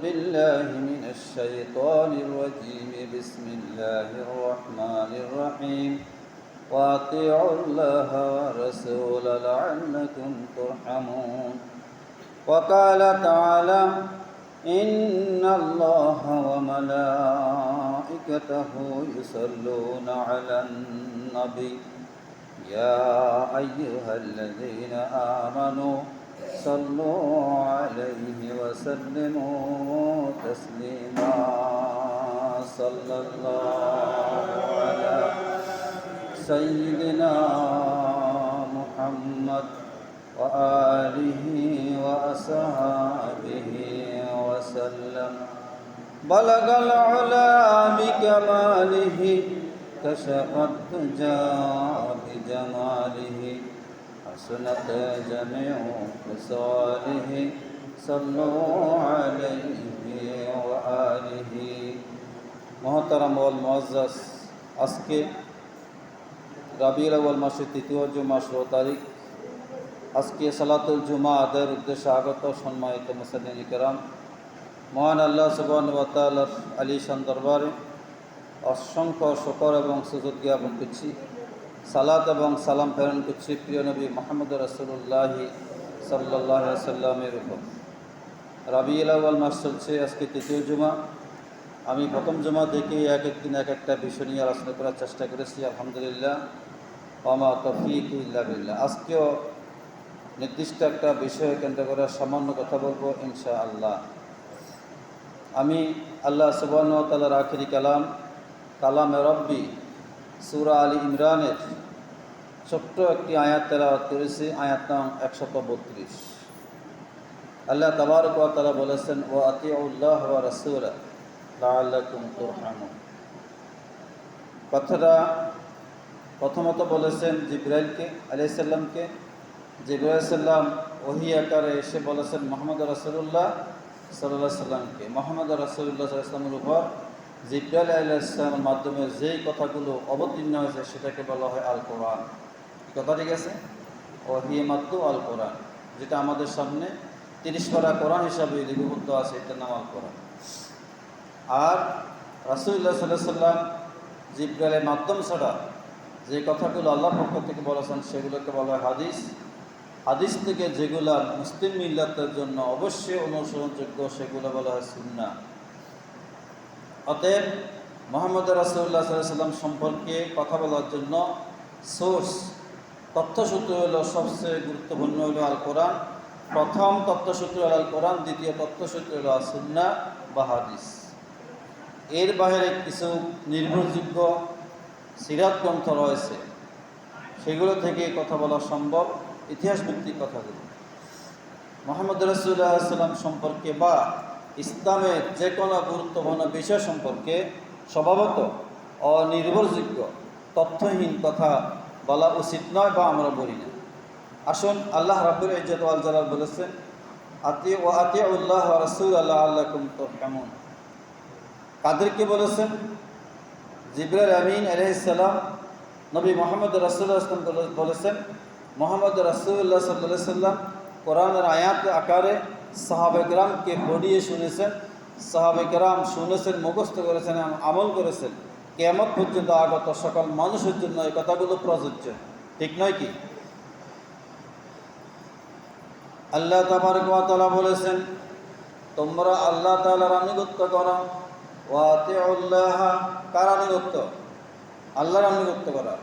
بالله من الشيطان الرجيم بسم الله الرحمن الرحيم وأطيعوا الله ورسوله لعلكم ترحمون وقال تعالى إن الله وملائكته يصلون على النبي يا أيها الذين آمنوا صلوا عليه وسلموا تسليما صلى الله على سيدنا محمد وآله وأصحابه وسلم بلغ العلا بكماله كشف الدجى بجماله حسنت جميع خصاله صلوا عليه وآله محترم والمعزز আজকে রাবিউল আউয়াল মাসের তৃতীয় জুমা 16 তারিখ আজকে সালাতুল জুমা আদায়ের উদ্দেশ্যে আগত সম্মানিত মুসল্লিন কিরাম, মহান আল্লাহ সুবহানাহু ওয়া তাআলার আলিশান দরবারে অসংখ্য শুকর এবং সুজুদ জ্ঞাপন করছি। সালাত এবং সালাম প্রেরণ করছি প্রিয় নবী মুহাম্মদ রাসূলুল্লাহ সাল্লাল্লাহু আলাইহি ওয়াসাল্লামের উপর। রাবিউল আউয়াল মাস চলছে, আজকে তৃতীয় জুমা। আমি প্রথম জুমা থেকে এক একদিন এক একটা বিষয় নিয়ে আলোচনা করার চেষ্টা করেছি, আলহামদুলিল্লাহ। ওয়া তৌফিক ইল্লা বিল্লাহ। আজকেও নির্দিষ্ট একটা বিষয় কেন্দ্র করে সামান্য কথা বলবো ইনশাআল্লাহ। আমি আল্লাহ সুবহানাহু ওয়া তাআলার আখিরি কালামে রব্বি সূরা আলী ইমরানের ছোট্ট একটি আয়াত তেলাওয়াত করেছি, আয়াত নাম 132। আল্লাহ তাবারক ওয়া তাআলা বলেছেন, ওয়া আতিউল্লাহ ওয়া রাসূলা লাআল্লাকুম তুরহামুন। কথাটা প্রথমত বলেছেন জিবরাইলকে আলাইহিস সালামকে। জিবরাইল আলাইহিস সালাম ওহী আকারে এসে বলেছেন মুহাম্মদ রাসূলুল্লাহ সাল্লাল্লাহু আলাইহি সাল্লামকে। মুহাম্মদ রাসূলুল্লাহ সাল্লাল্লাহু আলাইহি সাল্লামের উপর জিবরাইল আলাইহিস সালামের মাধ্যমে যেই কথাগুলো অবতীর্ণ হয়েছে সেটাকে বলা হয় আল কোরআন। কথা ঠিক আছে? ওহী মাত্তু আল কোরআন, যেটা আমাদের সামনে 30 পারা কোরআন হিসাবে লিপিবদ্ধ আছে, এটার নাম আল কোরআন। আর রাসূলুল্লাহ সাল্লাল্লাহু আলাইহি সাল্লাম জিবরাইলের মাধ্যম ছাড়া যে কথাগুলো আল্লাহর পক্ষ থেকে বলেছেন সেগুলোকে বলা হয় হাদিস। হাদিস থেকে যেগুলো মুসলিম মিল্লাতের জন্য অবশ্যই অনুসরণযোগ্য সেগুলো বলা হয় সুন্নাহ। অতএব মুহাম্মদ রাসূলুল্লাহ সাল্লাল্লাহু আলাইহি সাল্লাম সম্পর্কে কথা বলার জন্য সোর্স তথ্যসূত্র হলো সবচেয়ে গুরুত্বপূর্ণ হলো আল কোরআন। প্রথম তথ্যসূত্র হলো আল কোরআন, দ্বিতীয় তথ্যসূত্র হলো সুন্নাহ বা হাদিস। এর বাইরে কিছু নির্ভরযোগ্য সিরাত গ্রন্থ রয়েছে, সেগুলো থেকে কথা বলা সম্ভব, ইতিহাস ভিত্তিক কথাগুলো। মুহাম্মদ রাসূলুল্লাহ সাল্লাল্লাহু আলাইহি ওয়াসাল্লাম সম্পর্কে বা ইসলামের যে কোনো গুরুত্বপূর্ণ বিষয় সম্পর্কে স্বভাবত অনির্ভরযোগ্য তথ্যহীন কথা বলা উচিত নয় বা আমরা বলি না। আসুন, আল্লাহ রাব্বুল ইজ্জত ওয়াল জালাল বলেছেন, আতিউল্লাহ ওয়া রাসূলাহু লাআল্লাকুম তুরহামুন। কাদেরকে বলেছেন? জিবরাইল আমিন আলাইহিস সালাম নবী মুহাম্মদ রাসূলুল্লাহ সাল্লাল্লাহু আলাইহি ওয়াসাল্লাম বলেছেন, মুহাম্মদ রাসূলুল্লাহ সাল্লাল্লাহু আলাইহি ওয়াসাল্লাম কোরআনের আয়াত আকারে সাহাবায়ে কেরামকে পড়িয়ে শুনেছেন। সাহাবায়ে কেরাম শুনেছেন, মুখস্থ করেছেন, আমল করেছেন। কিয়ামত পর্যন্ত আগত সকল মানুষের জন্য এই কথাগুলো প্রযোজ্য, ঠিক নয় কি? আল্লাহ তাবারক ওয়া তাআলা বলেছেন, তোমরা আল্লাহ তাআলার আনুগত্য করো। ওয়া আতিউল্লাহ, কার আনুগত্য? আল্লাহর আনুগত্য করা।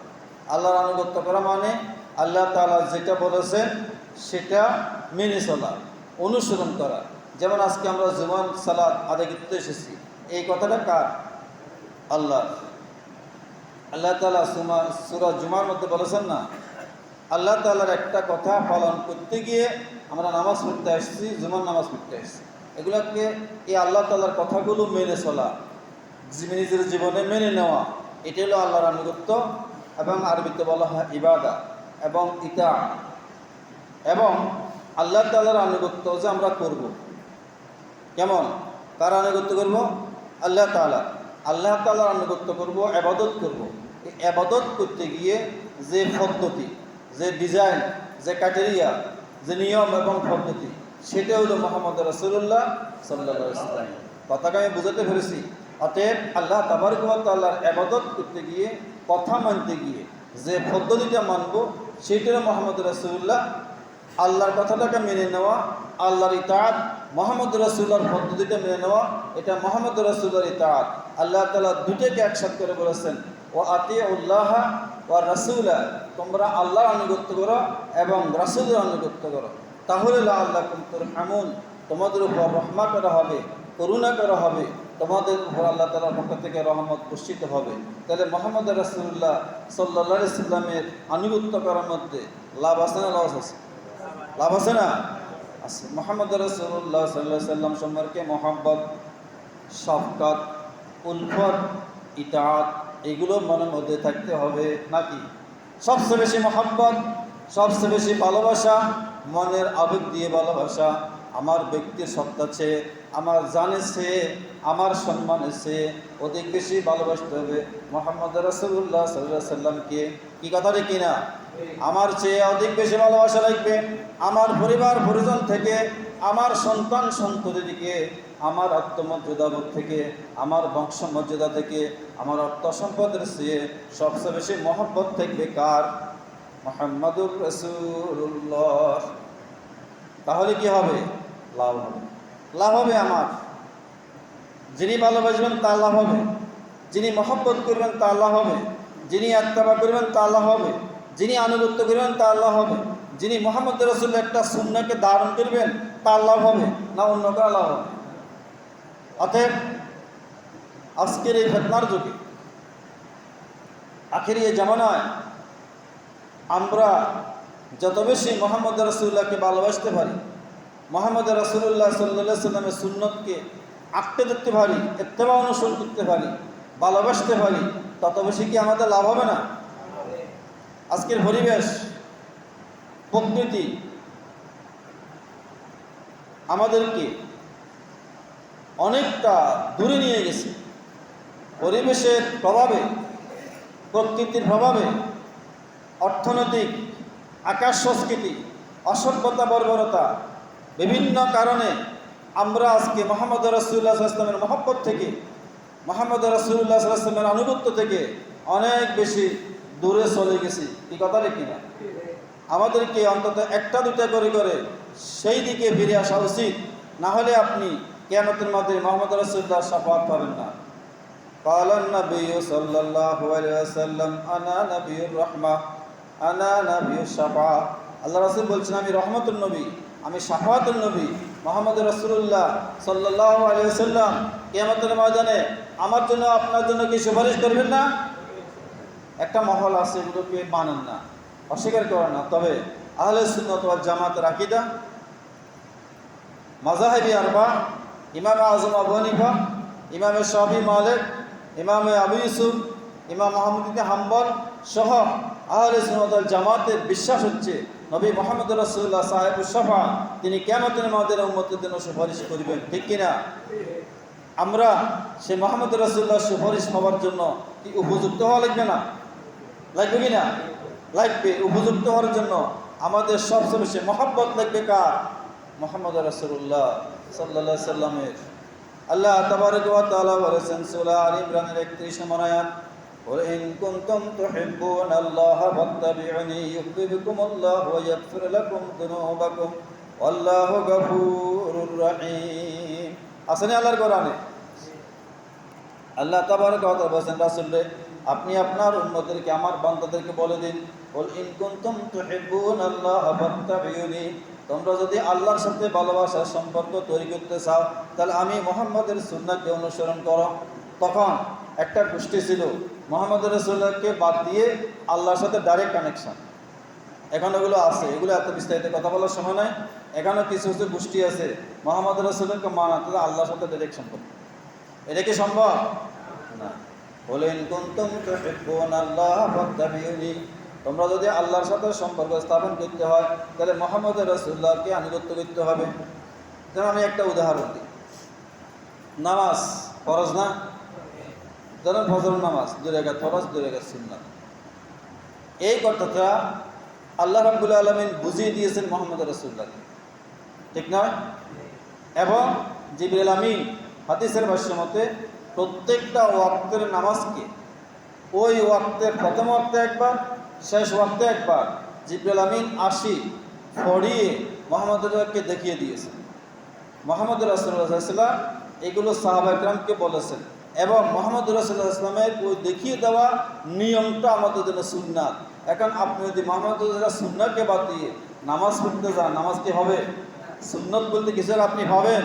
আল্লাহর আনুগত্য করা মানে আল্লাহ তাআলা যেটা বলেছেন সেটা মেনে চলা, অনুসরণ করা। যেমন আজকে আমরা জুমার সালাত আদায় করতে এসেছি, এই কথাটা কার? আল্লাহ। আল্লাহ তাআলা সূরা জুমার মধ্যে বলেছেন না, আল্লাহ তাআলার একটা কথা পালন করতে গিয়ে আমরা নামাজ পড়তে আসছি, জুমার নামাজ পড়তে আসছি। এগুলোকে এই আল্লাহ তাআলার কথাগুলো মেনে চলা, নিজের জীবনে মেনে নেওয়া, এটা হলো আল্লাহর আনুগত্য। এবং আরবিতে বলা হয় ইবাদা এবং ইতা। এবং আল্লাহ তাআলার আনুগত্য যে আমরা করব, কেমন? কার আনুগত্য করব? আল্লাহ তাআলার আনুগত্য করব, ইবাদত করব। এই ইবাদত করতে গিয়ে যে পদ্ধতি, যে ডিজাইন, যে ক্রাইটেরিয়া, যে নিয়ম এবং পদ্ধতি, সেটা হলো মুহাম্মদ রাসূলুল্লাহ সাল্লাল্লাহু আলাইহি ওয়াসাল্লাম। কথাকে আমি বুঝাতে পেরেছি? অতএব আল্লাহ তাবারক ওয়া তাআলার ইবাদত করতে গিয়ে, কথা মানতে গিয়ে যে পদ্ধতিটা মানব সেটা হলো মুহাম্মদ রাসূলুল্লাহ। আল্লাহর কথাটাকে মেনে নেওয়া, আল্লাহর ইতাআত, মুহাম্মদ রাসূলুল্লাহর পদ্ধতিটা মেনে নেওয়া, এটা মুহাম্মদ রাসূলুল্লাহর ইতাআত। আল্লাহ তাআলা দুটোকে একসাথে করে বলেছেন, ওয়া আতিউল্লাহ ওয়া রাসূলা, তোমরা আল্লাহর আনুগত্য করো এবং রাসূলের আনুগত্য করো, তাহলে লাআল্লাকুম তুরহামুন, তোমাদের উপর রহমত করা হবে, করুণা করা হবে, তোমাদের উপর আল্লাহ তাআলার পক্ষ থেকে রহমত বর্ষিত হবে। তাহলে মুহাম্মদ রাসূলুল্লাহ সাল্লাল্লাহু আলাইহি সাল্লামের আনুগত্য করার মধ্যে লাভ আছে না লস আছে? লাভ আছে না? আছে। মুহাম্মদ রাসূলুল্লাহ সাল্লাল্লাহু আলাইহি সাল্লাম সম্পর্কে মহব্বত, শফকাত, উলফত, ইতাআত এগুলো মনের মধ্যে থাকতে হবে নাকি? সবচেয়ে বেশি মহব্বত, সবচেয়ে বেশি ভালোবাসা, মনের আবেগ দিয়ে ভালোবাসা, আমার ব্যক্তির সত্তা চেয়ে, আমার জানের চেয়ে, আমার সম্মানের চেয়ে অধিক বেশি ভালোবাসতে হবে মুহাম্মদ রাসূলুল্লাহ সাল্লাল্লাহু আলাইহি সাল্লামকে। কি কথা রে কিনা? আমার চেয়ে অধিক বেশি ভালোবাসা লাগবে আমার পরিবার পরিজন থেকে, আমার সন্তান সন্ততিকে, আমার আত্মমর্যাদাবোধ থেকে, আমার বংশমর্যাদা থেকে, আমার অর্থ সম্পদের চেয়ে সবচেয়ে বেশি মহব্বত থাকবে কার? মুহাম্মদুর রাসূলুল্লাহ। তাহলে কি হবে? লাভ হবে। লাভ হবে আমার। যিনি ভালোবাসবেন তার লাভ হবে, যিনি মহব্বত করবেন তার লাভ হবে, যিনি ইত্তেবা করবেন তার লাভ হবে, যিনি আনুগত্য করবেন তার লাভ হবে, যিনি মুহাম্মদ রাসূলের একটা সুন্নাহকে ধারণ করবেন তার লাভ হবে, না অন্য কারো লাভ হবে? অতএব আজকের এই ফিতনার যুগে, আখেরি এই জামানায় আমরা যত বেশি মুহাম্মদ রাসূলুল্লাহকে ভালোবাসতে পারি, মুহাম্মদ রাসূলুল্লাহ সাল্লাল্লাহু আলাইহি সাল্লামের সুন্নতকে আঁকড়ে ধরতে পারি, ইত্তেবা অনুসরণ করতে পারি, ভালোবাসতে পারি, তত বেশি কি আমাদের লাভ হবে না? আজকের পরিবেশ, প্রকৃতি আমাদেরকে অনেকটা দূরে নিয়ে গেছে। পরিবেশের প্রভাবে, প্রকৃতির প্রভাবে, অর্থনৈতিক, আকাশ সংস্কৃতি, অসভ্যতা, বর্বরতা, বিভিন্ন কারণে আমরা আজকে মুহাম্মদ রাসূলুল্লাহ সাল্লাল্লাহু আলাইহি ওয়াসাল্লামের মহব্বত থেকে, মুহাম্মদ রাসূলুল্লাহ সাল্লাল্লাহু আলাইহি ওয়াসাল্লামের আনুগত্য থেকে অনেক বেশি দূরে চলে গেছি। কি কথা রে কিনা? আমাদেরকে অন্তত একটা দুটা করে করে সেই দিকে ফিরে আসা উচিত, না হলে আপনি কিয়ামতের মাঠে মুহাম্মদ রাসূলুল্লাহ শাফাআত পাবেন না। ক্বালান নবিয়্যু সাল্লাল্লাহু আলাইহি ওয়াসাল্লাম আনা নবিয়্যুর রাহমাহ আনা নবিয়্যুশ শাফাআহ। আল্লাহ রাসূল বলছেন, আমি রহমতুন নবী, আমি শাফাআতুন নবী। মুহাম্মদ রাসূলুল্লাহ সাল্লাল্লাহু আলাইহি ওয়াসাল্লাম কিয়ামতের ময়দানে আমার জন্য, আপনার জন্য কি সুপারিশ করবেন না? একটা মহল আছে, এগুলোকে মানেন না, অস্বীকার করেন না। তবে আহলে সুন্নাত ওয়াল জামাতের আকীদা, মাযহাবি আরবা, ইমাম আযম আবু হানিফা, ইমাম শাফি, মালিক, ইমাম আবু ইউসুফ, ইমাম আহমদ ইবনে হাম্বল সহ আহলে সুন্নাত ওয়াল জামাতের বিশ্বাস হচ্ছে নবী মুহাম্মদ রাসূলুল্লাহ সাহেবুশ শাফাআত, তিনি কিয়ামতের ময়দানে উম্মতের জন্য সুপারিশ করবেন। ঠিক কিনা? আমরা সেই মুহাম্মদ রাসূলুল্লাহ সুপারিশ পাওয়ার জন্য কি উপযুক্ত হওয়া লাগবে না? লাগবে কি না? লাগবে। উপযুক্ত হওয়ার জন্য আমাদের সবচেয়ে বেশি মহব্বত লাগবে কার? মুহাম্মদ রাসূলুল্লাহ সাল্লাল্লাহু আলাইহি সাল্লামের। আল্লাহ তাবারক ওয়া তাআলা বলেছেন সূরা আল ইমরানের 31 নম্বর আয়াত, ওয়া ইন কুনতুম তুহিব্বুনাল্লাহা ফাত্তাবিউনি ইউহিব্বুকুমুল্লাহু ওয়া ইয়াগফির লাকুম যুনুবাকুম ওয়াল্লাহু গফুরুর রহিম। আসেন আল্লাহর কোরআনে আল্লাহ তাবারক ওয়া তাআলা বলেছেন, রাসূল আপনি আপনার উম্মতদেরকে, আমার বান্দাদেরকে বলে দিন, ওয়া ইন কুনতুম তুহিব্বুনাল্লাহা ফাত্তাবিউনি, তোমরা যদি আল্লাহর সাথে ভালোবাসার সম্পর্ক তৈরি করতে চাও তাহলে আমি মুহাম্মদের সুন্নাহকে অনুসরণ করো। তখন একটা গোষ্ঠী ছিল মুহাম্মদ রাসূলুল্লাহকে বাদ দিয়ে আল্লাহর সাথে ডাইরেক্ট কানেকশন। এখন এগুলো আছে, এগুলো এত বিস্তারিত কথা বলার সময় নয়। এখানেও কিছু কিছু গোষ্ঠী আছে মুহাম্মদ রাসূলুল্লাহকে মানা তাদের আল্লাহর সাথে ডাইরেক্ট সম্পর্ক। এটা কি সম্ভব? না। ওয়া ইন কুনতুম তুহিব্বুনাল্লাহা ফাত্তাবিউনি, তোমরা যদি আল্লাহর সাথে সম্পর্ক স্থাপন করতে হয় তাহলে মুহাম্মদ রাসূলুল্লাহকে আনুগত্য করতে হবে। যেমন আমি একটা উদাহরণ দিই, নামাজ ফরজ না? যেমন ফজর নামাজ 2 রাকাত ফরজ, 2 রাকাত সুন্নাত। এই কথাটা আল্লাহ রাব্বুল আলামিন বুঝিয়ে দিয়েছেন মুহাম্মদ রাসূলুল্লাহকে। ঠিক নয়? এবং জিবরিল আমিন হাদিসের ভাষ্য মতে প্রত্যেকটা ওয়াক্তের নামাজকে ওই ওয়াক্তের প্রথম ওয়াক্তে একবার, শেষ ওয়াক্তে একবার জিবরিল আমিন আসি পড়িয়ে মুহাম্মদকে দেখিয়ে দিয়েছেন। মুহাম্মদ রাসূলুল্লাহ সাল্লাল্লাহু আলাইহি ওয়াসাল্লাম এগুলো সাহাবা ইকরামকে বলেছেন এবং মুহাম্মদ রাসূলুল্লাহ সাল্লাল্লাহু আলাইহি ওয়াসাল্লামের ওই দেখিয়ে দেওয়া নিয়মটা আমাদের জন্য সুন্নাত। এখন আপনি যদি মুহাম্মদ রাসূলুল্লাহ সুন্নাতকে বাদ দিয়ে নামাজ পড়তে যান, নামাজ কি হবে? সুন্নত বলতে কিছু আপনি পাবেন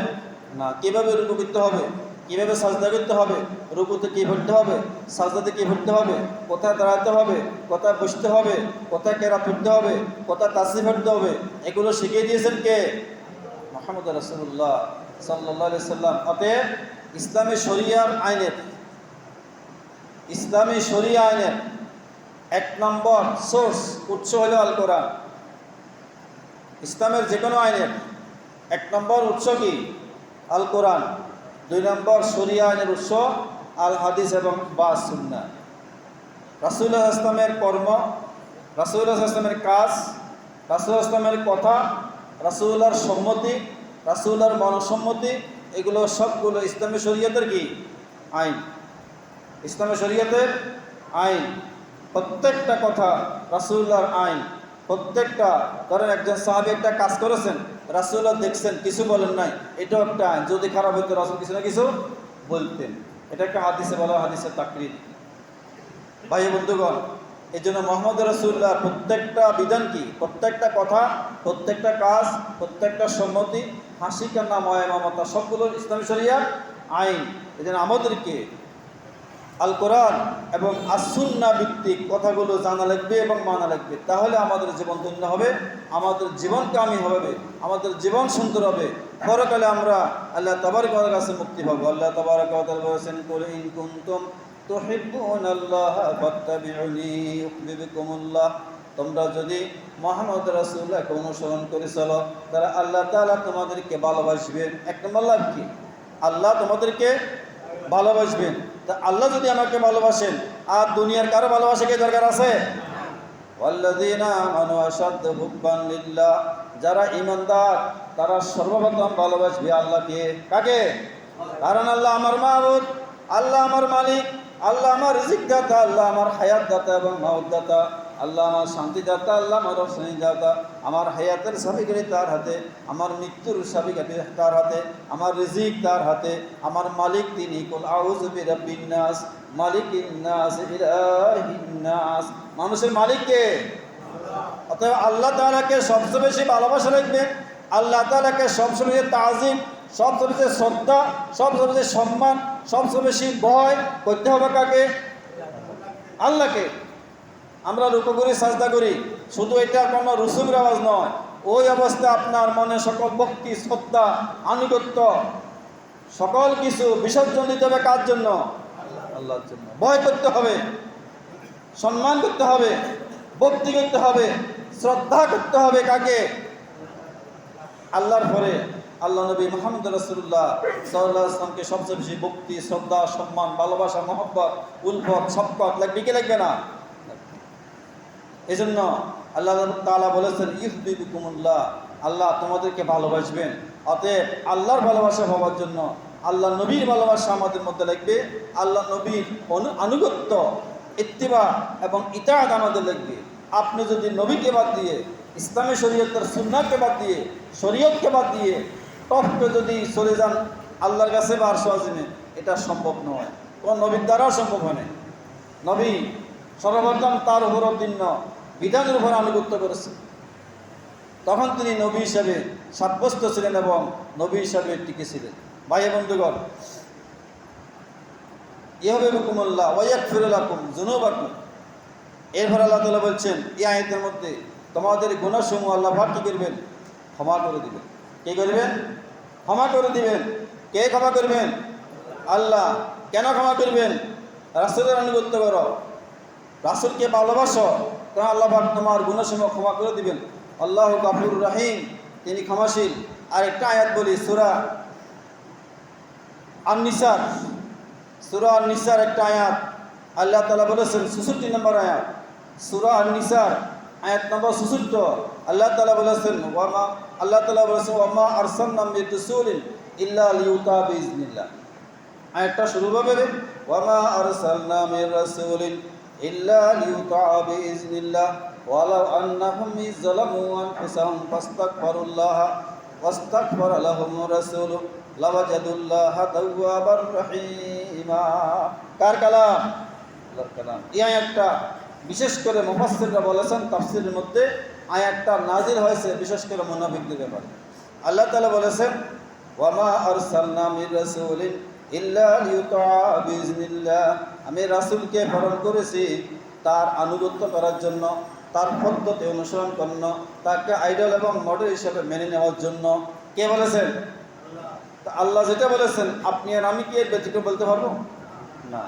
না। কীভাবে রুকু করতে হবে, কীভাবে সাজদা করতে হবে, রুকুতে কী পড়তে হবে, সাজদাতে কী পড়তে হবে, কোথায় দাঁড়াতে হবে, কোথায় বসতে হবে, কোথায় কেরাত পড়তে হবে, কোথায় তাসবিহ পড়তে হবে, এগুলো শিখিয়ে দিয়েছেন কে? মুহাম্মদ রাসূলুল্লাহ সাল্লাল্লাহু আলাইহি সাল্লাম। অতএব ইসলামী শরিয়ার আইনের এক নম্বর সোর্স উৎস হলো আল কোরআন। ইসলামের যে কোনো আইনের এক নম্বর উৎস কি? আল কোরআন। 2 নম্বর শরিয়া আইনের উৎস আল হাদিস এবং বা সুন্নাহ। রাসূলুল্লাহ ইসলামের কর্ম, রাসূলুল্লাহ ইসলামের কাজ, রাসূলুল্লাহ ইসলামের কথা, রাসূলুল্লাহর সম্মতি, রাসূলুল্লাহর মনসম্মতি, এগুলো সবগুলো ইসলামী শরীয়তের কি? আইন। ইসলামী শরীয়তের আইন। প্রত্যেকটা কথা রাসূলুল্লাহর আইন। প্রত্যেকটা, ধরেন একজন সাহাবী একটা কাজ করেছেন, রাসূলুল্লাহ দেখছেন, কিছু বলেন নাই, এটাও একটা আইন। যদি খারাপ হইতো রাসূল কিছু না কিছু বলতেন। এটা একটা হাদিসে বলা, হাদিসের তাকরীর। ভাই বন্ধুগণ, এই জন্য মুহাম্মদ রাসূলুল্লাহ প্রত্যেকটা বিধান কি, প্রত্যেকটা কথা, প্রত্যেকটা কাজ, প্রত্যেকটা সম্মতি, হাসি কান্না ময় মমতা সবগুলো ইসলামী শরিয়ার আইন। এই জন্য আমাদেরকে আল কোরআন এবং আস-সুন্নাহ ভিত্তিক কথাগুলো জানা লাগবে এবং মানা লাগবে। তাহলে আমাদের জীবন ধন্য হবে, আমাদের জীবন কামি হবে, আমাদের জীবন সুন্দর হবে। পরকালে আমরা আল্লাহ তাবারক ওয়া তাআলার কাছে মুক্তি পাবো। আল্লাহ তাবারক ওয়া তাআলা বলেছেন, কুল ইন কুনতুম তুহিব্বুনাল্লাহা ফাত্তাবিউনি ইউহিব্বুকুমুল্লাহ। তোমরা যদি মুহাম্মদ রাসূলুল্লাহকে অনুসরণ করে চলো, তারা আল্লাহ তাআলা তোমাদেরকে ভালোবাসবেন। এক নম্বর লাভ কি? আল্লাহ তোমাদেরকে ভালোবাসবেন। তা আল্লাহ যদি আমাকে ভালোবাসেন, আর দুনিয়ার কারো ভালোবাসা কি দরকার আছে? ওয়াল্লাযীনা আমানু আশাদ্দু হুব্বান লিল্লাহ। যারা ঈমানদার তারা সর্বপ্রথম ভালোবাসবে আল্লাহকে। কাকে? কারণ আল্লাহ আমার মাবুদ, আল্লাহ আমার মালিক, আল্লাহ আমার রিজিক দাতা, আল্লাহ আমার হায়াত দাতা এবং মাউত দাতা, আল্লাহ আমার শান্তি দাতা, আল্লাহ আমার রহস্য দাতা। আমার হায়াতের চাবিকাঠি তার হাতে, আমার মৃত্যুর চাবিকাঠি তার হাতে, আমার রিজিক তার হাতে, আমার মালিক তিনি। কুল আউযু বিরাব্বিন নাস মালিকিন নাস ইলাহিন নাস। মানুষের মালিক কে? অতএব আল্লাহ তাআলাকে সবচেয়ে বেশি ভালোবাসা রাখবে, আল্লাহ তাআলাকে সবচেয়ে বেশি তাজিম, সবচেয়ে বেশি শ্রদ্ধা, সবচেয়ে বেশি সম্মান, সবচেয়ে বেশি ভয় করতে হবে কাকে? আল্লাহকে। আমরা রুকু করি, সাজদা করি, শুধু এটা কোনো রুসুমের আওয়াজ নয়, ওই অবস্থায় আপনার মনে সকল ভক্তি, শ্রদ্ধা, আনুগত্য সকল কিছু বিসর্জন দিতে হবে। কার জন্য? আল্লাহর জন্য। ভয় করতে হবে, সম্মান করতে হবে, ভক্তি করতে হবে, শ্রদ্ধা করতে হবে কাকে? আল্লাহর পরে আল্লাহ নবী মুহাম্মদ রাসূলুল্লাহ সাল্লাল্লাহু আলাইহি ওয়াসাল্লামকে সবচেয়ে বেশি ভক্তি, শ্রদ্ধা, সম্মান, ভালোবাসা, মহব্বত, উলফত, শফকত লাগবে কি লাগবে না? এই জন্য আল্লাহ তাআলা বলেছেন, ইউহিব্বুকুমুল্লাহ, আল্লাহ তোমাদেরকে ভালোবাসবেন। অতএব আল্লাহর ভালোবাসা পাওয়ার জন্য আল্লাহ নবীর ভালোবাসা আমাদের মধ্যে লাগবে, আল্লাহ নবীর আনুগত্য, ইত্তিবা এবং ইতাআত আমাদের লাগবে। আপনি যদি নবীকে বাদ দিয়ে, ইসলামী শরীয়তের সুন্নাহকে বাদ দিয়ে, শরীয়তকে বাদ দিয়ে টপকে যদি চলে যান আল্লাহর কাছে বা আরশ আজিমে, এটা সম্ভব নয়, কোন নবীর দ্বারাও সম্ভব হয় না। নবী সর্বপ্রথম তার উপর অবতীর্ণ বিধানের উপর আনুগত্য করেছেন, তখন তিনি নবী হিসাবে সাব্যস্ত ছিলেন এবং নবী হিসাবে টিকেছিলেন। ভাই বন্ধুগণ, ইউহিব্বুকুমুল্লাহ ওয়া ইয়াগফিরু লাকুম যুনুবাকুম। এরপর আল্লাহ তাআলা বলছেন এই আয়াতের মধ্যে, তোমাদের গুনাহসমূহ আল্লাহ পাক কি করবেন? ক্ষমা করে দিবেন। কে করবেন? ক্ষমা করে দিবেন। কে ক্ষমা করবেন? আল্লাহ। কেন ক্ষমা করবেন? রাসূলের আনুগত্য করো, রাসূলকে ভালোবাসো, কারণ আল্লাহ পাক তোমার গুনাহসমূহ ক্ষমা করে দিবেন। আল্লাহু গাফুরুর রহিম, তিনি ক্ষমাশীল। আর একটা আয়াত বলি, সূরা আন-নিসার একটা আয়াত আল্লাহ তাআলা বলেছেন, ৬৬ নম্বর আয়াত, সূরা আন-নিসার আয়াত নম্বর 66 আল্লাহ তাআলা বলেছেন ওয়ামা আরসালনা মির রাসূলিন ইল্লা লিইউতা বিইজনিল্লাহ। আয়াতটা শুরু হবে ওয়ামা আরসালনা মির রাসূলিন ইল্লা লিইউতা বিইজনিল্লাহ ওয়ালাউ আন্নাহুম ইযলামু আনফুসাহুম ফাস্তাগফিরুল্লাহ ওয়াস্তাগফারা লাহুমুর রাসূল লাওয়াজাদুল্লাহা তাওয়াবার রহিমা। কার কালাম? আল্লাহর কালাম। এই আয়াতটা বিশেষ করে মুফাসসিররা বলেছেন তাফসীরের মধ্যে আয়াতটা নাজিল হয়েছে বিশেষ করে মুনাফিকদের ব্যাপারে। আল্লাহ তাআলা বলেছেন ওয়ামা আরসালনা মির রাসূলিন ইল্লা লিইউতা বিইজনিল্লাহ, আমি রাসূলকে প্রেরণ করেছি তার আনুগত্য করার জন্য, তার পদ্ধতি অনুসরণ করন, তাকে আইডল এবং মডেল হিসেবে মেনে নেওয়ার জন্য। কে বলেছেন? আল্লাহ যেটা বলেছেন আপনি আর আমি কি এর ব্যতিক্রম বলতে পারবো না।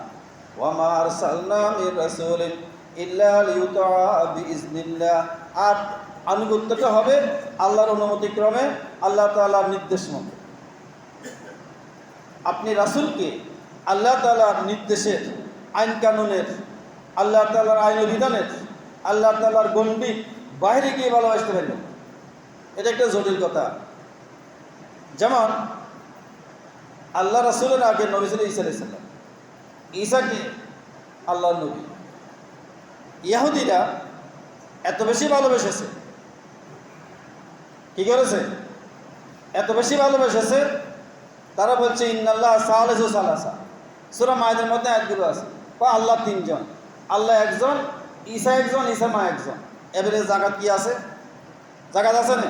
ওয়ামা আরসালনা মির রাসূলিন ইল্লা লিইউতা বিইজনিল্লাহ, আর আনুগত্যটা হবে আল্লাহর অনুমতি ক্রমে, আল্লাহ তাআলার নির্দেশ মতো। আপনি রাসূলকে আল্লাহ তাআলার নির্দেশের, আইন কানুনের, আল্লাহ তাআলার আইন বিধানের, আল্লাহ তাআলার গণ্ডির বাইরে গিয়ে ভালোবাসতে পারবেন, এটা একটা জটিল কথা। যেমন আল্লাহ রাসূলের আগে নবী ছিল ঈসা আলাইহিস সালাম। ঈসাকে আল্লাহর নবী। ইহুদিরা এত বেশি ভালোবেসেছে, কি করেছে? এত বেশি ভালোবেসেছে, তারা বলছে ইন্নাল্লাহ সালিসু সালাসা। সূরা মায়েদের মধ্যে আয়াতগুলো আছে, আল্লাহ তিনজন, আল্লাহ একজন, ঈসা একজন, ঈসা মা একজন। এবারে জাকাত কি আছে? জাকাত আছে না?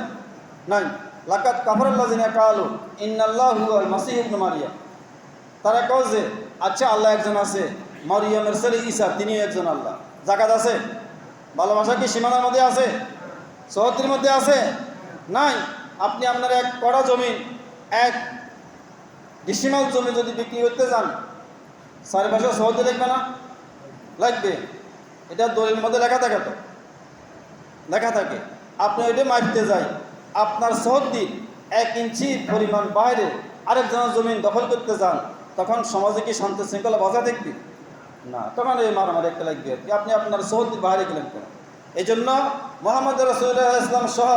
নাই। লাকাত কাফারাল্লাযিনা ক্বালু ইন্নাল্লাহু হুয়াল মাসীহ ইবনে মারইয়াম। তারা কয় যে আচ্ছা আল্লাহ একজন আছে, মারইয়ামের ছেলে ঈসা তিনিও একজন আল্লাহ। জাকাত আছে? ভালোবাসা কি সীমানার মধ্যে আছে? সহদ্রির মধ্যে আছে? নাই। আপনি আপনার এক কড়া জমি, এক ডিসিমাল জমি যদি বিক্রি করতে যান, চারিপাশে সহদ্রি লিখবে না? লাগবে। এটা দলিলের মধ্যে লেখা থাকে, তো লেখা থাকে। আপনি ওইটা মাপতে যাই, আপনার সহদ্রির 1 ইঞ্চি পরিমাণ বাইরে আরেকজনের জমিন দখল করতে যান, তখন সমাজে কি শান্তি শৃঙ্খলা বজায় থাকবে না, তখন এই মারামারি একটা লাগবে আর কি। আপনি আপনার সহদ্রির বাইরে গেলেন কেন? এই জন্য মুহাম্মদ রাসূলুল্লাহ ইসলাম সহ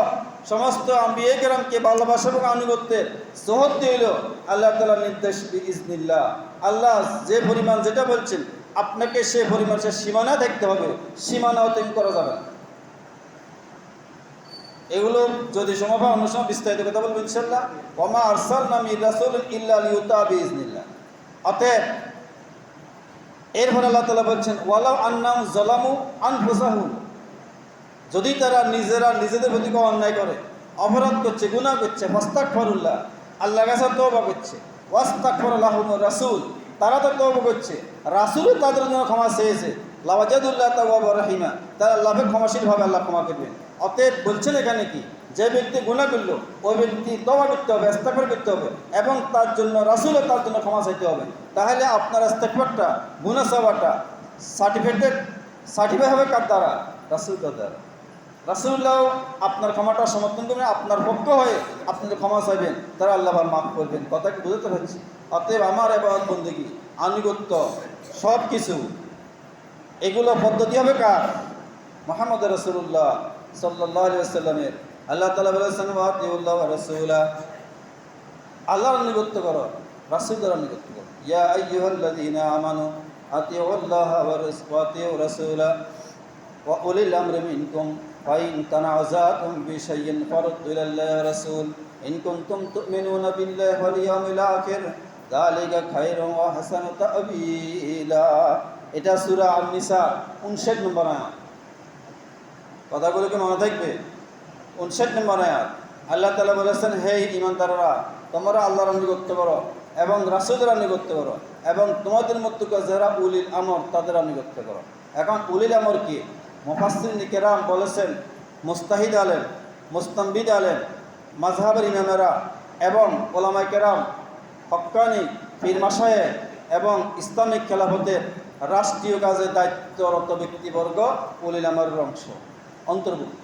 সমস্ত আম্বিয়া কেরামকে ভালোবাসা এবং আনুগত্যের সহদ্রি হইল আল্লাহ তাআলার নির্দেশ বিইজনিল্লাহ। আল্লাহ যে পরিমাণ যেটা বলছেন আপনাকে সে পরিমাণ সে সীমানা দেখতে হবে, সীমানা অতিক্রম করা যাবে না। এগুলো যদি সময় পায় অন্য সময় বিস্তারিত কথা বলবো ইনশাআল্লাহ। ওয়ামা আরসালনা মির রাসূলিন ইল্লা লিইউতা বিইজনিল্লাহ। অতএব এরপর আল্লাহ তাআলা বলছেন ওয়ালাউ আন্নাহুম যালামু আনফুসাহুম, যদি তারা নিজেরা নিজেদের প্রতি অন্যায় করে, অপরাধ করছে, গুনাহ করছে, ফাস্তাগফিরুল্লাহ, আল্লাহর কাছে তওবা করছে, ওয়াস্তাগফারা লাহুমুর রাসূল, তারা তো তওবা করছে, রাসূলও তাদের জন্য ক্ষমা চেয়েছে, লাওয়াজাদুল্লাহ তাওয়াবার রহিমা, তারা আল্লাহকে ক্ষমাশীল হবে, আল্লাহ ক্ষমা করবেন। অতএব বলছেন এখানে কি, যে ব্যক্তি গুনাহ করলো ওই ব্যক্তি তওবা করতে হবে, ইস্তেগফার করতে হবে, এবং তার জন্য রাসূলও তার জন্য ক্ষমা চাইতে হবে। তাহলে আপনার ইস্তেগফারটা, গুনাহ সাওয়াটা সার্টিফাই হবে কার দ্বারা? রাসূলের দ্বারা। রাসূলুল্লাহ আপনার ক্ষমাটা সমর্থন করবেন, আপনার পক্ষ হয়ে আপনাদের ক্ষমা চাইবেন, তারা আল্লাহ মাফ করবেন। কথা কি বুঝতে পারছি? অতএব আমার ইবাদত বন্দেগী, আনুগত্য, সব কিছু এগুলো পদ্ধতি হবে কার? মুহাম্মদ রাসূলুল্লাহ সাল্লাল্লাহু আলাইহি ওয়াসাল্লামের। আল্লাহ তাআলা বলেছেন ওয়াতিউল্লাহ ওয়া রাসূলা, আল্লাহর আনুগত্য করো, রাসূলের আনুগত্য করো। ইয়া আইয়ুহাল্লাযীনা আমানু আতিউল্লাহ ওয়া আতিউর রাসূলা ওয়া উলিল আমরি মিনকুম ফাইন তানাযাতুম বিশাইইন ফারুদ্দু ইলাল্লাহি ওয়া রাসূল ইন কুনতুম তু'মিনুনা বিল্লাহি ওয়াল ইয়াউমিল আখির যালিকা খায়রুন ওয়া হাসানু তা'বীলা। এটা সূরা আন-নিসা 59 নম্বর আয়াত। কথাগুলো কি মনে থাকবে? 59 নম্বর আয়াত। আল্লাহ তাআলা বলেছেন, হে ঈমানদাররা, তোমরা আল্লাহর আনুগত্য করো এবং রাসূলের আনুগত্য করো, এবং তোমাদের মধ্যে যারা উলিল আমর তাদের আনুগত্য করো। এখন উলিল আমর কি? মুফাসসিরিন কিরাম বলেছেন, মুস্তাহিদ আলেম, মুস্তানবিদ আলেম, মাযহাবের ইমামেরা এবং উলামায়ে কেরাম, হক্কানি পীর মাশায়েখ এবং ইসলামিক খেলাফতের রাষ্ট্রীয় কাজে দায়িত্বরত ব্যক্তিবর্গ উলিল আমরের অংশ, অন্তর্ভুক্ত।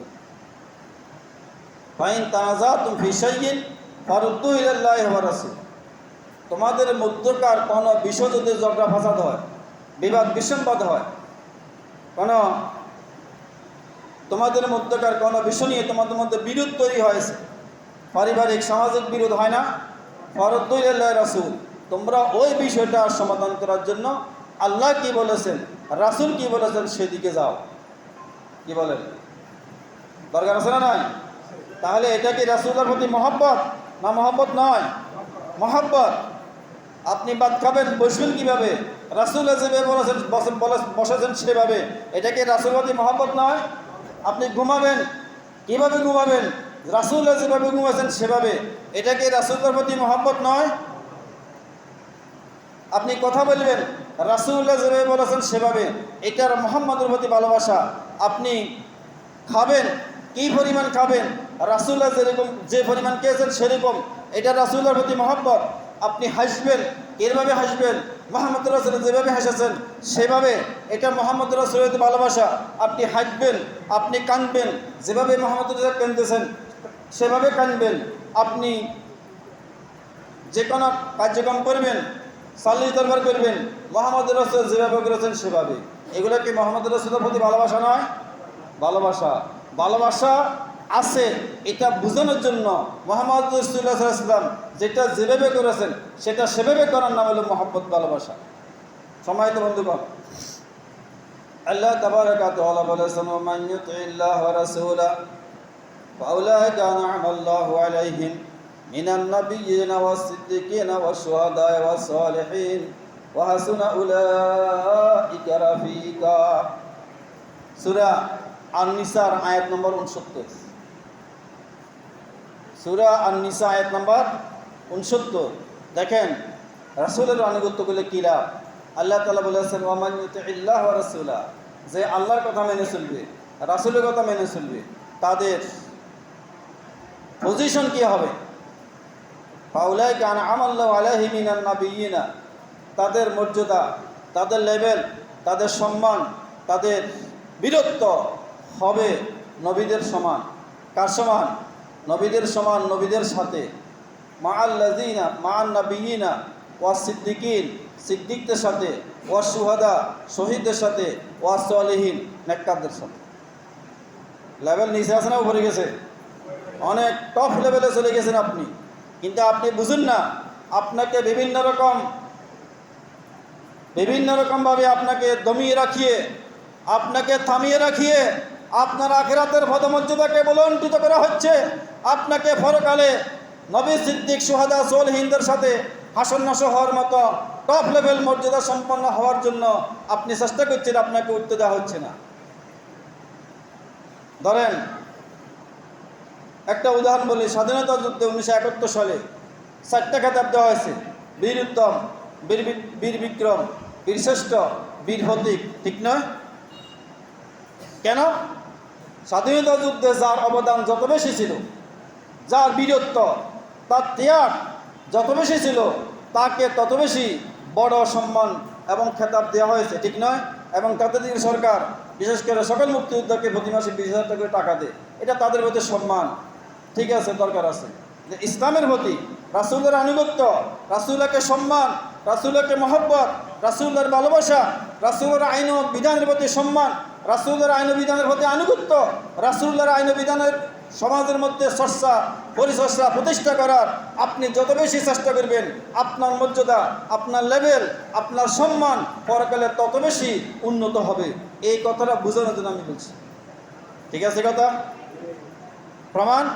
ফাইন তানাযাতুম ফি শাইইন ফারুদ্দু ইলাল্লাহি ওয়া রাসূল, তোমাদের মধ্যকার কোনো বিষয় যদি ঝগড়া ফাসাদ হয়, বিবাদ বিসম্বাদ হয়, কোনো তোমাদের মধ্যকার কোনো বিষয় নিয়ে তোমাদের মধ্যে বিরোধ তৈরি হয়েছে, পারিবারিক সামাজিক বিরোধ হয় না, ফরদ্দুল ইলাল্লাহ রাসূল, তোমরা ওই বিষয়টা সমাধান করার জন্য আল্লাহ কি বলেছেন, রাসূল কি বলেছেন সেদিকে যাও। কি বলেন? দরকার আছে না নাই? তাহলে এটা কি রাসূলের প্রতি মহব্বত না মহব্বত নয়? মহব্বত। আপনি ভাত খাবেন, বসবেন কিভাবে? রাসূল যেভাবে বলেছেন বসেছেন সেভাবে, এটা কি রাসূলের প্রতি মহব্বত নয়? আপনি ঘুমাবেন, কিভাবে ঘুমাবেন? রাসূল যেভাবে ঘুমাচ্ছেন সেভাবে, এটা কি রাসূলের প্রতি মহব্বত নয়? আপনি কথা বলবেন, রাসূলুল্লাহ যেভাবে বলেছেন সেভাবে, এটার মুহাম্মদের প্রতি ভালোবাসা। আপনি খাবেন, কী পরিমাণ খাবেন, রাসূলুল্লাহ যেরকম যে পরিমাণ খেয়েছেন সেরকম, এটা রাসূলের প্রতি মহব্বত। আপনি হাসবেন, এরভাবে হাসবেন, মুহাম্মদ রাসূল যেভাবে হেসেছেন সেভাবে, এটা মুহাম্মদ রাসূলের প্রতি ভালোবাসা। আপনি হাসবেন, আপনি কাঁদবেন, যেভাবে মুহাম্মদ রাসূল কাঁদতেছেন সেভাবে কাঁদবেন। আপনি যে কোনো কার্যক্রম করবেন, সাল্লি দরবার করবেন, মুহাম্মদ রাসূল যেভাবে করেছেন সেভাবে। এগুলো কি মুহাম্মদ রাসূলের প্রতি ভালোবাসা নয়? ভালোবাসা। ভালোবাসা আছে এটা বোঝানোর জন্য মুহাম্মদ রাসূলুল্লাহ সাল্লাল্লাহু আলাইহি ওয়াসাল্লাম যেটা যেভাবে করেছেন সেটা সেভাবে করার নাম হলো মহব্বত, ভালোবাসা। সম্মানিত বন্ধুগণ, আল্লাহ তাবারাকা ওয়া তাআলা বলেছেন, মান ইউতিল্লাহ ওয়া রাসূলা ফাউলাইকা আনআমাল্লাহু আলাইহিম মিনান নাবিয়্যিনা ওয়াস সিদ্দিকিনা ওয়াশ শুহাদায়ে ওয়াস সালিহিন ওয়া হাসুনা উলাইকা রাফিকা। সূরা আন-নিসার আয়াত নম্বর 69। সূরা আন-নিসা আয়াত নম্বর 69। দেখেন রাসূলের আনুগত্য করলে কী লাভ। আল্লাহ তাআলা বলেছেন, ওয়া মান ইউতিল্লাহ ওয়া রাসূলা, যে আল্লাহর কথা মেনে চলবে, রাসূলের কথা মেনে চলবে, তাদের পজিশন কি হবে? ফাউলাইকা আনআমাল্লাহু আলাইহিম মিনান নাবিয়্যিনা, তাদের মর্যাদা, তাদের লেভেল, তাদের সম্মান, তাদের বীরত্ব হবে নবীদের সমান। কার সমান? নবীদের সমান, নবীদের সাথে। মাআল্লাযিনা মাআন নাবিয়্যিনা ওয়াস সিদ্দিকিন, সিদ্দিকদের সাথে, ওয়াস শুহাদা, শহীদদের সাথে, ওয়াস সালিহিন, নেককারদের সাথে। লেভেল নিচে আছে না উপরে গেছে? অনেক টপ লেভেলে চলে গেছেন আপনি, কিন্তু আপনি বুঝুন না। আপনাকে বিভিন্ন রকমভাবে আপনাকে দমিয়ে রাখিয়ে, আপনাকে থামিয়ে রাখিয়ে আপনার আখিরাতের পদমর্যাদাকে বলণ্ঠিত করা হচ্ছে। আপনাকে পরকালে নবী, সিদ্দিক, শুহাদা, সালিহিনদের সাথে হাসর নাসর হওয়ার মতো টপ লেভেল মর্যাদা সম্পন্ন হওয়ার জন্য আপনি চেষ্টা করছেন, আপনাকে উঠতে দেওয়া হচ্ছে না। ধরেন একটা উদাহরণ বলি, স্বাধীনতা যুদ্ধে 1971 সালে 4টা খেতাব দেওয়া হয়েছে: বীর উত্তম, বীর বিক্রম, বীর শ্রেষ্ঠ, বীর প্রতীক। ঠিক নয়? কেন? স্বাধীনতা যুদ্ধে যার অবদান যত বেশি ছিল, যার বীরত্ব, তার ত্যাগ যত বেশি ছিল, তাকে তত বেশি বড় সম্মান এবং খেতাব দেওয়া হয়েছে। ঠিক নয়? এবং তাদের সরকার বিশেষ করে সকল মুক্তিযোদ্ধাকে প্রতি মাসে 20,000 টাকা করে টাকা দেয়। এটা তাদের প্রতি সম্মান। ঠিক আছে, দরকার আছে। যে ইসলামের প্রতি, রাসূলের আনুগত্য, রাসূলকে সম্মান, রাসূলকে মহব্বত, রাসূলের ভালোবাসা, রাসূলের আইন ও বিধানের প্রতি সম্মান, রাসূলের আইন ও বিধানের প্রতি আনুগত্য, রাসূলের আইন ও বিধানের সমাজের মধ্যে চর্চা, পরিচর্চা প্রতিষ্ঠা করার আপনি যত বেশি চেষ্টা করবেন, আপনার মর্যাদা, আপনার লেভেল, আপনার সম্মান পরকালে তত বেশি উন্নত হবে। এই কথাটা বোঝানোর জন্য আমি বলছি। ঠিক আছে কথা? প্রমাণ,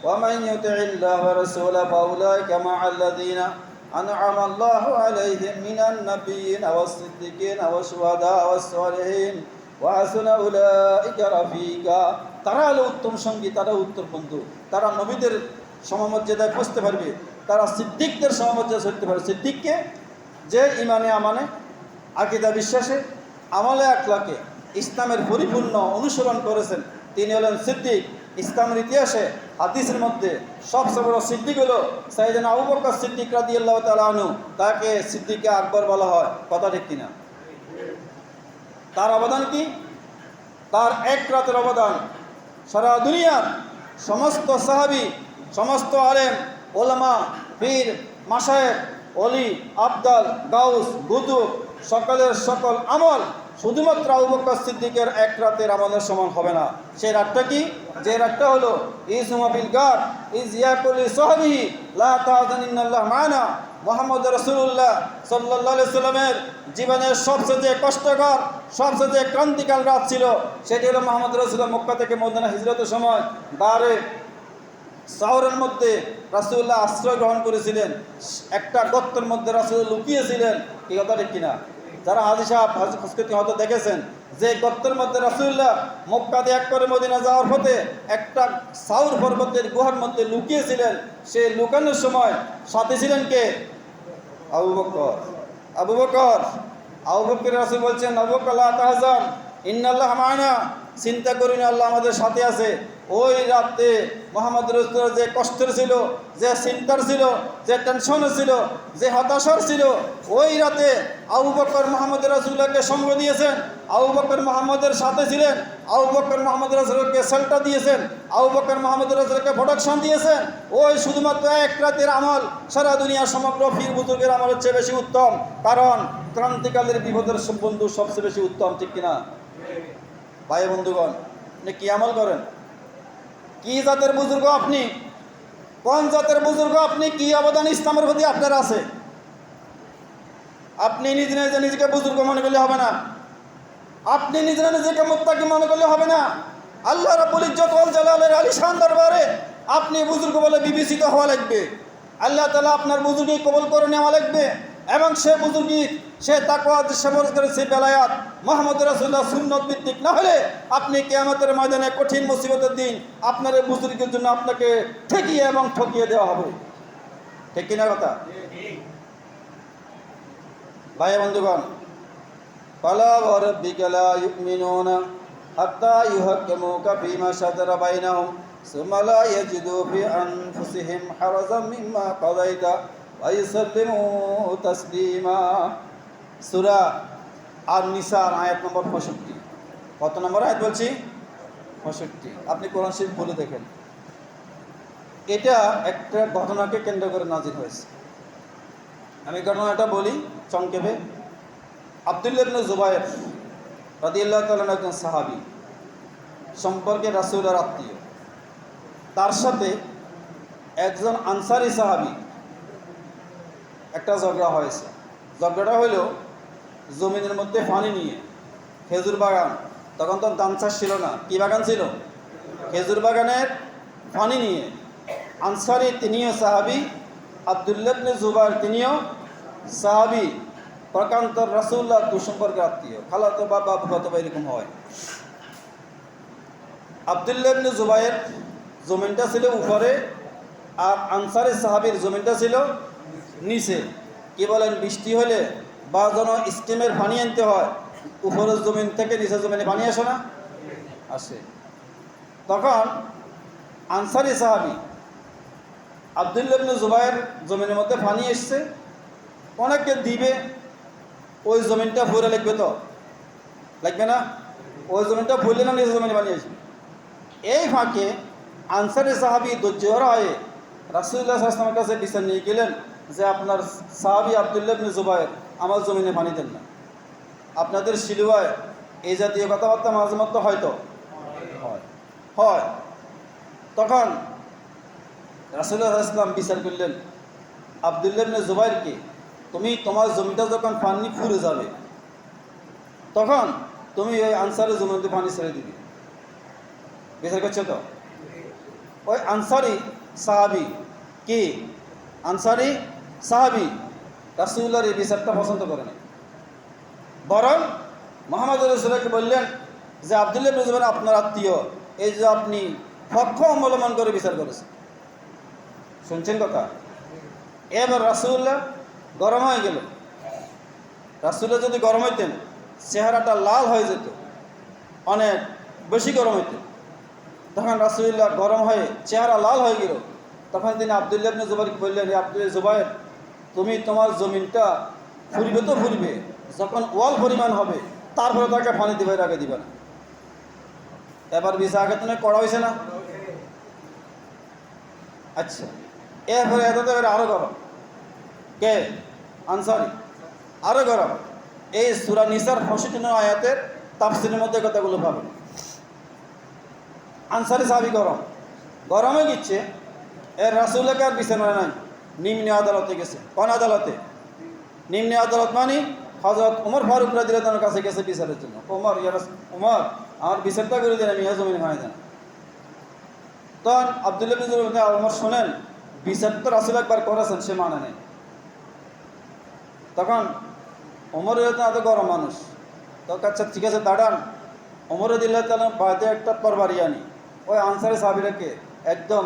وَمَنْ يُطِعِ اللَّهَ وَرَسُولَهُ فَأُولَئِكَ مَعَ الَّذِينَ أَنْعَمَ اللَّهُ عَلَيْهِمْ مِنَ النَّبِيِّينَ وَالصِّدِّيقِينَ وَالشُّهَدَاءِ وَالصَّالِحِينَ وَحَسُنَ أُولَئِكَ رَفِيقًا। তারা হলো উত্তম সঙ্গী, তারা উত্তম বন্ধু। তারা নবীদের সমমর্যাদায় পৌঁছতে পারবে, তারা সিদ্দিকদের সমমর্যাদায় চলতে পারবে। সিদ্দিককে যে ইমানে আমানে, আকীদা বিশ্বাসে, আমলে আখলাকে ইসলামের পরিপূর্ণ অনুসরণ করেছেন, তিনি হলেন সিদ্দিক। ইসলামের ইতিহাসে হাদিসের মধ্যে সবচেয়ে বড় সিদ্দিক হলো সাইয়েদনা আবু বকর সিদ্দিক রাদিয়াল্লাহু তাআলা আনহু। তাকে সিদ্দিকে আকবর বলা হয়। কথা ঠিক কিনা? তার অবদান কি? তার এক রাতের অবদান সারা দুনিয়ার সমস্ত সাহাবী, সমস্ত আলেম, ওলামা, পীর, মাশায়েখ, অলি, আবদাল, গাউস, কুতুব সকলের সকল আমল শুধুমাত্র আবু বকর সিদ্দিকের এক রাতের আমলের সমান হবে না। সেই রাতটা কি? যে রাতটা হলো ইসমা বিল গার ইজ ইয়াকুল সাহাবী লা তাযান ইন্নাল্লাহ মা'না। মুহাম্মদ রাসূলুল্লাহ সাল্লাল্লাহু আলাইহি সাল্লামের জীবনের সবচেয়ে কষ্টকর, সবচেয়ে ক্রান্তিকাল রাত ছিল। সেটি হলো মুহাম্মদ রাসূলুল্লাহ মক্কা থেকে মদিনা হিজরতের সময় গারে সাওরের মধ্যে রাসূলুল্লাহ আশ্রয় গ্রহণ করেছিলেন। একটা গর্তের মধ্যে রাসূল লুকিয়েছিলেন। কি কথা ঠিক কিনা? যারা হাজী সাহেব সংস্কৃতি হয়তো দেখেছেন যে গর্তের মধ্যে রাসূলুল্লাহ মক্কা দিয়ে এক করে মদিনা যাওয়ার পথে একটা সাউর পর্বতের গুহার মধ্যে লুকিয়েছিলেন। সে লুকানোর সময় সাথে ছিলেন কে? আবু বকর। আবু বকর আবু বকর রাসূল বলছেন, আবু বকর লা তাহজান ইন্নাল্লাহ মা'না, চিন্তা করি না, আল্লাহ আমাদের সাথে আছে। ওই রাতে মুহাম্মদ রাসূলের যে কষ্টের ছিল, যে চিন্তার ছিল, যে টেনশনের ছিল, যে হতাশার ছিল, ওই রাতে আবু বকর মুহাম্মদ রাসূলকে সঙ্গ দিয়েছেন। আবু বকর মুহাম্মদের সাথে ছিলেন। আবু বকর মুহাম্মদ রাসূলকে সেল্টার দিয়েছেন। আবু বকর মুহাম্মদ রাসূলকে প্রোটেকশন দিয়েছেন। ওই শুধুমাত্র এক রাতের আমল সারা দুনিয়ার সমগ্র পীর বুজুর্গের আমলের চেয়ে বেশি উত্তম। কারণ ক্রান্তিকালের বিপদের বন্ধু সবচেয়ে বেশি উত্তম, ঠিক কিনা ভাই বন্ধুগণ? আপনি কি আমল করেন? কি জাতের বুজুর্গ আপনি? কোন জাতের বুজুর্গ আপনি? কি অবদান ইসলামের প্রতি আপনার আছে? আপনি নিজে নিজেকে বুজুর্গ মনে করলে হবে না। আপনি নিজেকে মুত্তাকি মনে করলে হবে না। আল্লাহ রাব্বুল ইজ্জত ওয়াল জালালের আলিশান দরবারে আপনি বুজুর্গ বলে বিবেচিত হওয়া লাগবে। আল্লাহ তাআলা আপনার বুজুর্গি কবুল করে নেওয়া লাগবে। এবং সে বুজুর্গি, সে তাকওয়া, সে পরস্পরের সে বেলায়াত মুহাম্মদ রাসূলুল্লাহ সুন্নত ভিত্তিক না হলে আপনি কিয়ামতের ময়দানে কঠিন মুসিবতের দিন আপনার এই বুজুর্গের জন্য আপনাকে ঠেকিয়ে এবং ঠকিয়ে দেওয়া হবে। ঠিক কিনা কথা ভাই বন্ধুগণ? ফালা ওয়া রাব্বিকা লা ইউমিনুনা হাত্তা ইউহাক্কিমুকা ফীমা শাজারা বাইনাহুম সুম্মা লা ইয়াজিদু ফি আনফুসিহিম হারাজাম মিম্মা কাযাইতা ওয়া ইউসাল্লিমু তাসলিমা। সূরা আন-নিসা আয়াত নম্বর 65। কত নম্বর আয়াত বলছি? 65। আপনি কোরআন শরীফ বলে দেখেন। এটা একটা ঘটনাকে কেন্দ্র করে নাজিল হয়েছে। আমি ঘটনাটা বলি সংক্ষেপে। আব্দুল্লাহ ইবনে জুবায়ের রাদিয়াল্লাহু তাআলা একজন সাহাবী, সম্পর্কে রাসূলের আত্মীয়। তার সাথে একজন আনসারী সাহাবী একটা ঝগড়া হয়েছে। ঝগড়াটা হলো জমিনের মধ্যে পানি নিয়ে। খেজুর বাগান, তখন তো ধান চাষ ছিল না, কি বাগান ছিল? খেজুর বাগানের পানি নিয়ে আনসারী তিনিও সাহাবী, আব্দুল্লাহ ইবনে জুবায়ের তিনিও সাহাবী, প্রকান্তর রাসূলুল্লাহ দুঃসম্পর্কে আত্মীয়, খালাতো বাবা ফুফাতো ভাই এরকম হয়। আব্দুল্লাহ ইবনে জুবায়ের জমিনটা ছিল উপরে, আর আনসারী সাহাবীর জমিনটা ছিল নিচে। কি বলেন? বৃষ্টি হলে বা যেন স্টিমের পানি আনতে হয়, উপরের জমিন থেকে নিচের জমিনে পানি আসে না? আসে। তখন আনসারী সাহাবী আব্দুল্লাহ ইবনে জুবায়ের জমিনের মধ্যে পানি এসছে, অনেককে দিবে। ওই জমিনটা ভরে লাগবে, তো লাগবে না? ওই জমিনটা ভরলে না নিজের জমিনে পানি আসবে। এই ফাঁকে আনসারী সাহাবী ধৈর্যহরা হয়ে রাসূলুল্লাহ সাল্লাল্লাহু আলাইহি ওয়াসাল্লামের কাছে বিচার নিয়ে গেলেন যে আপনার সাহাবী আব্দুল্লাহ ইবনে জুবায়ের আমার জমিনে পানি দেন না। আপনাদের শিলুয়ায় এই জাতীয় কথাবার্তা মাঝে মধ্যে হয়তো হয়। তখন রাসূলুল্লাহ সাল্লাল্লাহু আলাইহি ওয়াসাল্লাম বিচার করলেন, আব্দুল্লাহ ইবনে জুবায়েরকে, তুমি তোমার জমিটা যখন পানি ফুরে যাবে তখন তুমি ওই আনসারের জমিতে পানি ছেড়ে দিবে। বিচার করছো তো? ওই আনসারী সাহাবী কি? আনসারী সাহাবী রাসূলুল্লাহর এই বিচারটা পছন্দ করে না, বরং মুহাম্মদ রাসূলকে বললেন যে আব্দুল্লাহ ইবনে জুবায়ের আপনার আত্মীয়, এই যে আপনি পক্ষ অবলম্বন করে বিচার করেছেন। শুনছেন কথা? এবার রাসূলুল্লাহ গরম হয়ে গেল। রাসূলুল্লাহ যদি গরম হইতেন চেহারাটা লাল হয়ে যেত, অনেক বেশি গরম হইতেন। তখন রাসূলুল্লাহ গরম হয়ে চেহারা লাল হয়ে গেল। তখন তিনি আব্দুল্লাহ ইবনে জুবায়েরকে বললেন, আব্দুল্লাহ জুবায়ের, তুমি তোমার জমিনটা ফুরিবে তো ফুরিবে, যখন ওয়াল পরিমাণ হবে তারপরে তাকে পানি দিবে, আগে দিবে না। এবার বিষয় আগে তুমি করা হয়েছে না? আচ্ছা, এরপরে এত আরো গরম। কে? আনসারী। আরো গরম। এই সূরা নিসার ৬৫ নং আয়াতের তাফসীরের মধ্যে কথাগুলো পাবেন। আনসারি সাহাবী গরমে গিচ্ছে, এর রাসূলকে আর বিচার নাই, নিম্ন আদালতে গেছে। কোন আদালতে? নিম্ন আদালত মানে হযরত ওমর ফারুক রাদিয়াল্লাহু তাআলার কাছে গেছে বিচারের জন্য। ওমর আমার বিচারটা করে দেন, আমি জমিন হয় না। তখন আব্দুল্লাহ বিন জুবাইর বলেন, ওমর শোনেন, বিচার তো রাসূল একবার করেছেন, সে মানে নাই। তখন ওমর এত গরম মানুষ, তখন আচ্ছা ঠিক আছে দাঁড়ান। ওমর রাদিয়াল্লাহু তাআলা বাড়িতে একটা তরবারি আনি, ওই আনসারি সাহাবীরাকে একদম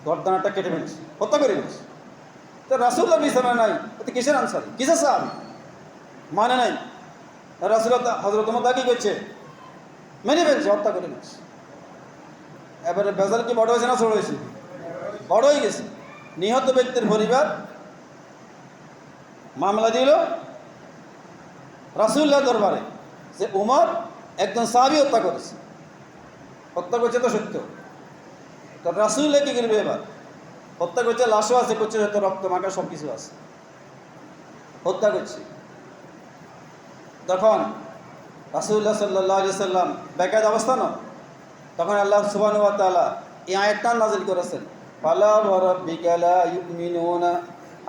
গর্দানটা কেটে ফেলছে, হত্যা করে ফেলছে। তো রাসূলুল্লাহ বিচার নাই, তো কিসের আনসারি, কিসের সাহাবী? মানে নাই। রাসূলুল্লাহ হযরত ওমর তা কি করছে? মেনে ফেলছে, হত্যা করে ফেলছে। এবারে বেজাল কি বড় হয়েছে না ছোট হয়েছে? বড় হয়ে গেছে। নিহত ব্যক্তির পরিবার মামলা দিল রাসূলুল্লাহ দরবারে যে ওমর একজন সাহাবী হত্যা করেছে। হত্যা করছে তো সত্য, তো রাসূলুল্লাহ কি করবে? এবার হত্যা করছে, লাশও আছে, করছে হয়তো রক্ত মাখা সব কিছু আছে, হত্যা করছে। তখন রাসূলুল্লাহ সাল্লাল্লাহু আলাইহি সাল্লাম বেকায়দা অবস্থা না, তখন আল্লাহ সুবহানাহু ওয়া তাআলা এই আয়াতটা নাযিল করেছেন, ফালা ওয়া রাব্বিকা লা ইউমিনুনা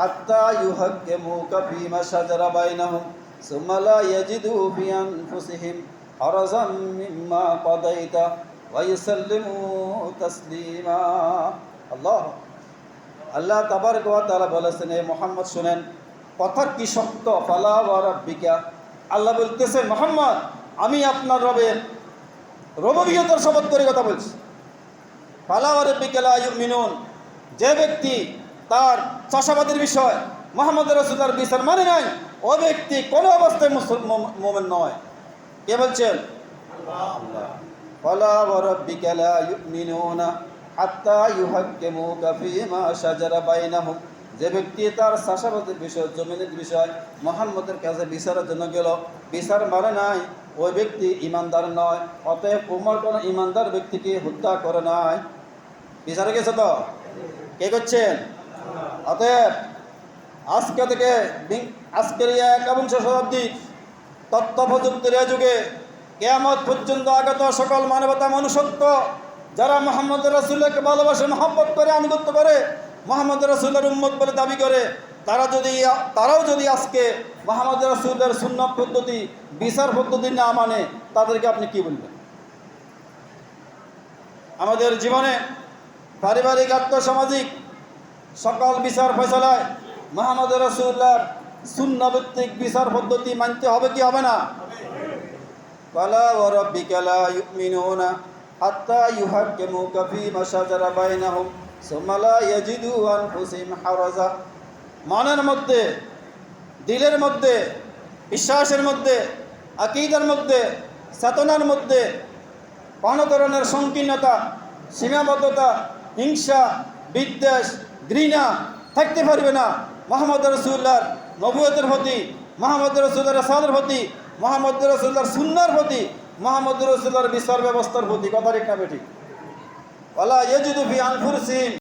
হাত্তা ইউহাক্কিমুকা ফীমা শাজারা বাইনাহুম সুম্মা লা ইয়াজিদু ফি আনফুসিহিম হারাজাম মিম্মা কাদাইতা ওয়া ইউসাল্লিমু তাসলিমা। আল্লাহ তাবারক ওয়া তাআলা বলেছেন, হে মুহাম্মদ শুনেন, কথা কি শক্ত। ফালা ওয়া রাব্বিকা, আল্লাহ বলতেছেন, মুহাম্মদ আমি আপনার রবের রববিয়তার শপথ করে কথা বলছি। ফালা ওয়া রাব্বিকা লা ইউমিনুন, যে ব্যক্তি তার চাষাবাদের বিষয় মুহাম্মদ রাসূলুল্লাহর বিচার মানে নাই, ওই ব্যক্তি কোনো অবস্থায় মুমিন নয়। কে বলছেন? আল্লাহ। ফালা ওয়া রাব্বিকা লা ইউমিনুনা হাত্তা ইউহাক্কিমুকা ফীমা শাজারা বাইনাহুম, যে ব্যক্তি তার চাষাবাদের বিষয়, জমিনের বিষয় মুহাম্মদের কাছে বিচারের জন্য গেল, বিচার মানে নাই, ওই ব্যক্তি ইমানদার নয়। অতএব ওমর কোনো ইমানদার ব্যক্তিকে হত্যা করে নাই, বিচারে গেছে। তো কে করছেন? অতএব আজকে থেকে আজকের এই ১ শতাব্দীর তথ্য প্রযুক্তির যুগে কিয়ামত পর্যন্ত আগত সকল মানবতা মনুষ্যত্ব যারা মুহাম্মদ রাসূলুল্লাহকে ভালোবাসে, মহব্বত করে, আনুগত্য করে, মুহাম্মদ রাসূলুল্লাহর উম্মত বলে দাবি করে, তারাও যদি আজকে মুহাম্মদ রাসূলুল্লাহর সুন্নাত পদ্ধতি, বিচার পদ্ধতি না মানে, তাদেরকে আপনি কি বলবেন? আমাদের জীবনে পারিবারিক, আর্থসামাজিক সকল বিচার ফয়সালায় মুহাম্মদ রাসূলুল্লাহর সুন্নাহভিত্তিক বিচার পদ্ধতি মানতে হবে কি হবে না? ফালা ওয়া রাব্বিকা লা ইউমিনুনা হাত্তা ইউহাক্কিমুকা ফীমা শাজারা বাইনাহুম সুম্মা লা ইয়াজিদু আনফুসিহিম হারাজা। মনের মধ্যে, দিলের মধ্যে, বিশ্বাসের মধ্যে, আকীদার মধ্যে, চেতনার মধ্যে কোনো ধরনের সংকীর্ণতা, সীমাবদ্ধতা, হিংসা, বিদ্বেষ, ঘৃণা থাকতে পারবে না মুহাম্মদ রাসূলুল্লাহর নবুয়তের প্রতি, মুহাম্মদ রাসূলুল্লাহর রাসালাতের প্রতি, মুহাম্মদ রাসূলুল্লাহর সুন্নাহর প্রতি, মুহাম্মদ রাসূলুল্লাহর বিচার ব্যবস্থার প্রতি। কথা ঠিক না বেঠিক? ওয়ালা ইয়াজিদু ফি আনফুসিহিম